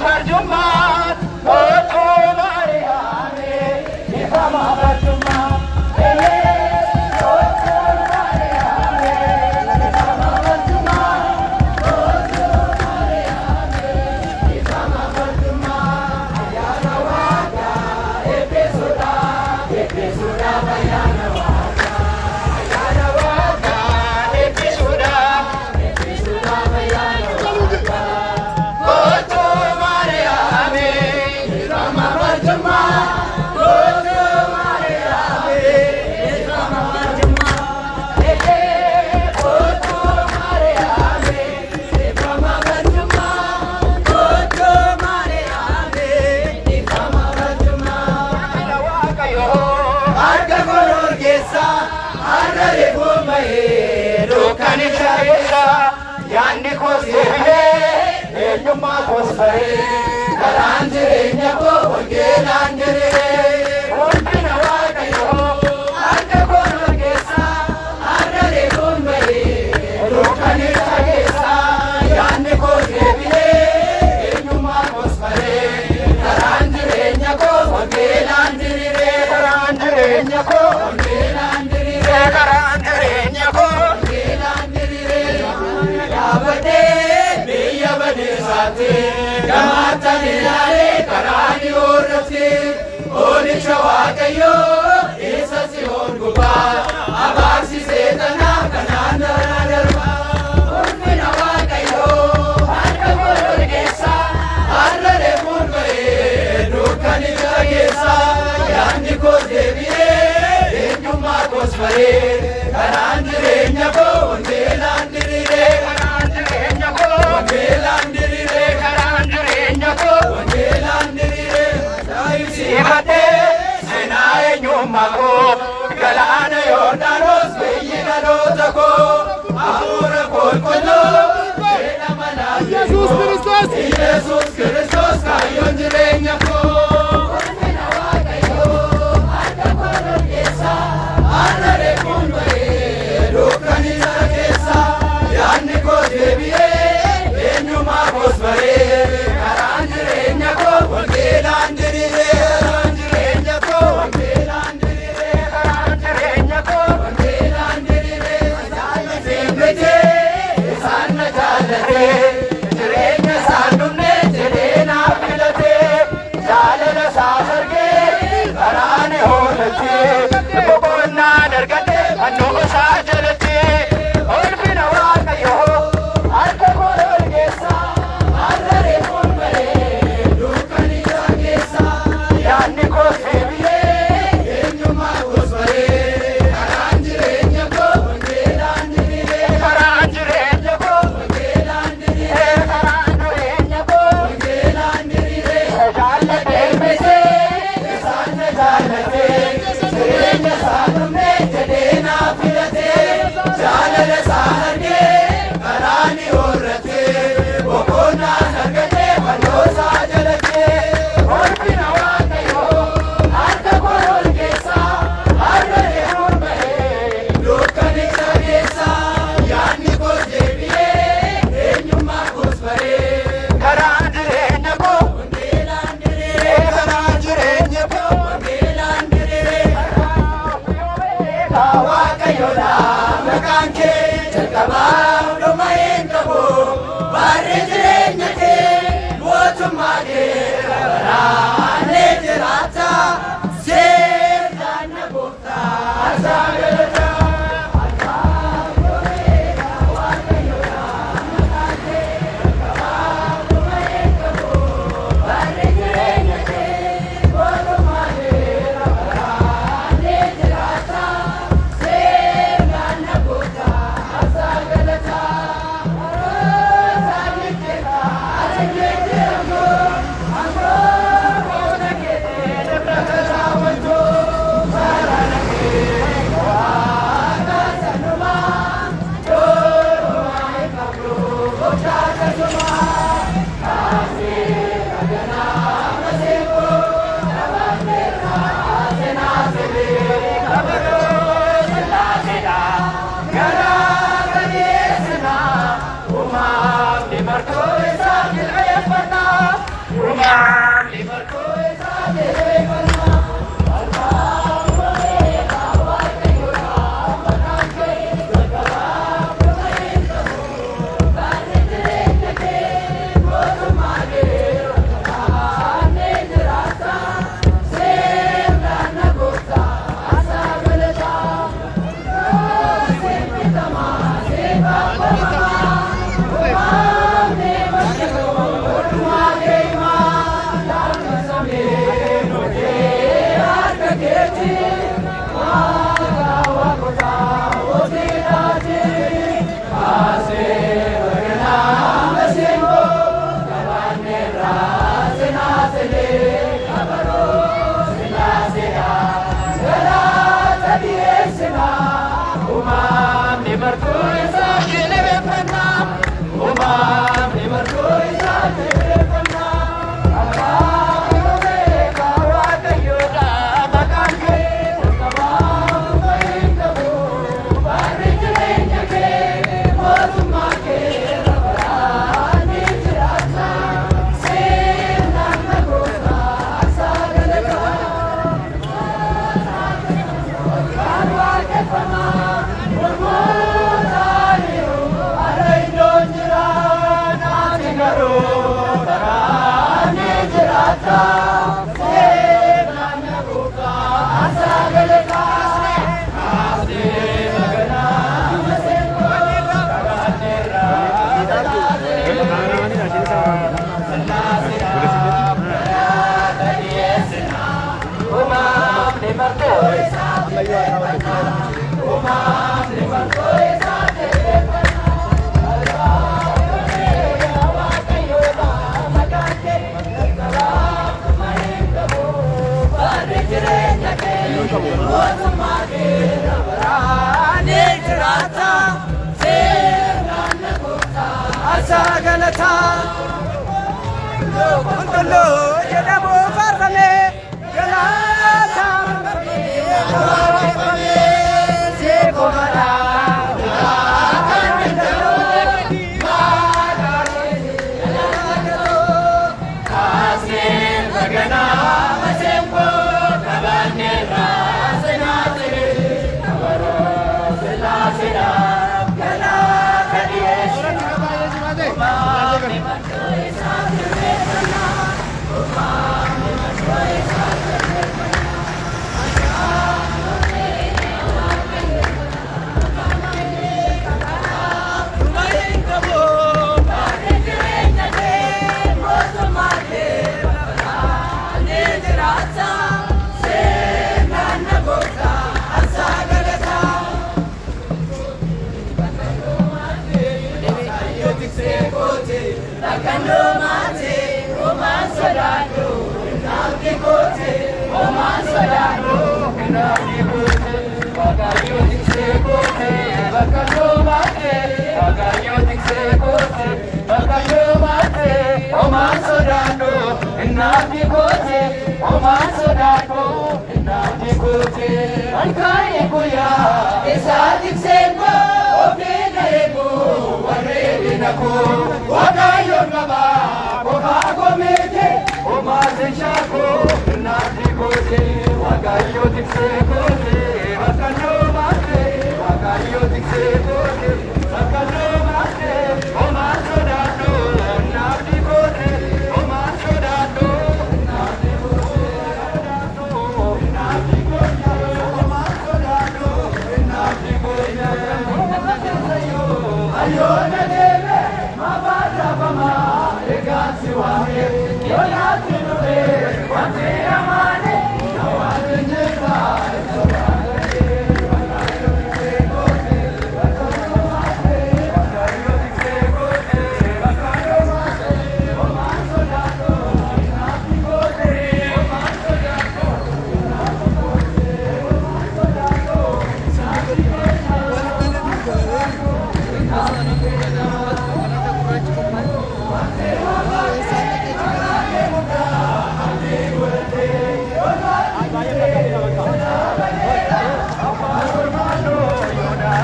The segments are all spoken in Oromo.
farjumma Oto Mariame Ifama farjumma Oto Mariame Ifama farjumma Oto Mariame Ifama farjumma Ayana waka episoda bayana waka Ayana waka episoda bayana waka Oto Mariame Ifama farjumma Oto Mariame Ifama farjumma Oto Mariame Ifama farjumma Oto Mariame Ifama farjumma Lawaka yo Arka kolor gesa Arre bomaye Rokani shayesa Yanni kosebile Enyuma kosfare Karanjire nyako Gelanjire Orpina waka yo Arka kolor gesa Arre bomaye Rokani shayesa Yanni kosebile Enyuma kosfare Karanjire nyako Gelanjire Karanjire nyako Gelanjire Karanjire nyako Gelanjire Yabade Biyabade Sate Gamata Nilale Karani Orate Oli Shawakayo Isa Sion Guba Abasi Setana Kananda Darba Urmina Wakayo Arka Kolor Gesa Arra de Murgae Dukani Jagesa Yani Ko Deviye Enyuma Kosfare Karanjire Nyako Gelandire Karanjire Nyako Gelandire Karanjire Nyako Gelandire Sibate Senae Nyuma Ko Galana Yordanos Beyina Rotako Ahura Kolkolo Jesus Christos Jesus Christos Kayon Jirenya Ko Ormina Wakayo Arka Kolor Gesa Arre Kumbae Rukani Sarkesa Yanni Ko Deviye Enyuma Kosvare Karanjire Nyako Gelandire Karanjire Nyako Gelandire Karanjire Nyako Gelandire Jala Sembrete Sanna Jalate Jirenya Sandumne Jirena Filate Jala Saharge Karane Holate Bobonna Dargate Anno Sajalate Orpina Wakayo Arka Kolor Gesa Arre Bomaye Dukani Jagesa Yanni Kosebile Enyuma Kosvare Karanjire Nyako Gelandire Karanjire Nyako Gelandire Karanjire Nyako Gelandire Jala Temese Sanna Jalate Jirenya Sadumne Jedena Filate Jala Saharge Karani Orate Bokona Nargate Balosa Jalate Orpina Wakayo Arka Kolor Gesa Arre Bomaye Dukani Jagesa Yani Ko Deviye Enyuma Kosvare Karanjire Nyako Gelandire Karanjire Nyako Gelandire Wakayo da Makanke Jalkaba Domain Kabo Barre Jirenya Ke Wotumage Barane Jirata Sevdana Bukta Azagalata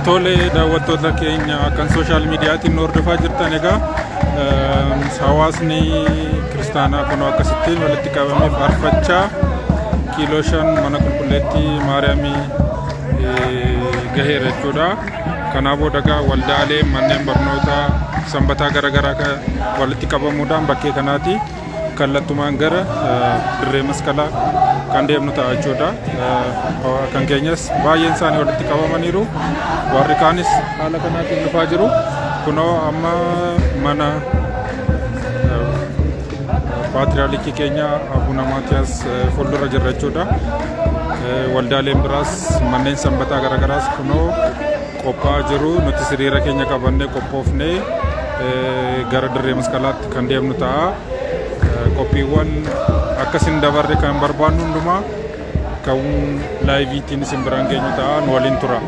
Tole daawwattoota keenya kan sooshaal miidiyaatiin hordofaa jirtan egaa hawaasni kiristaanaa kun akkasittiin walitti qabamee faarfachaa kiiloo 5 mana qulqulleettii Maariyaamii gaheera jechuudha. Kanaa booda waldaalee manneen barnootaa sanbataa garaagaraa walitti qabamuudhaan bakkee kanaatti kallattumaan gara dirree masqalaa kan deemnu ta'a jechuudha. Kan keenyas baay'een isaanii walitti qabamaniiru. Warri kaanis haala kanaatiin dhufaa jiru. Kunoo amma mana paatriyaarkii keenya Abuna Maatiyaas fuuldura jirra jechuudha. Waldaaleen biraas manneen sanbataa garaagaraas kunoo qophaa'aa jiru. Nuti hiriira keenya qabannee qophoofnee gara dirree masqalaatti kan deemnu ta'a. Qophiiwwan akkasiin dabarre kan barbaannu hundumaa kan laayiviitiin isin biraan geenyu ta'a. Nu waliin tura.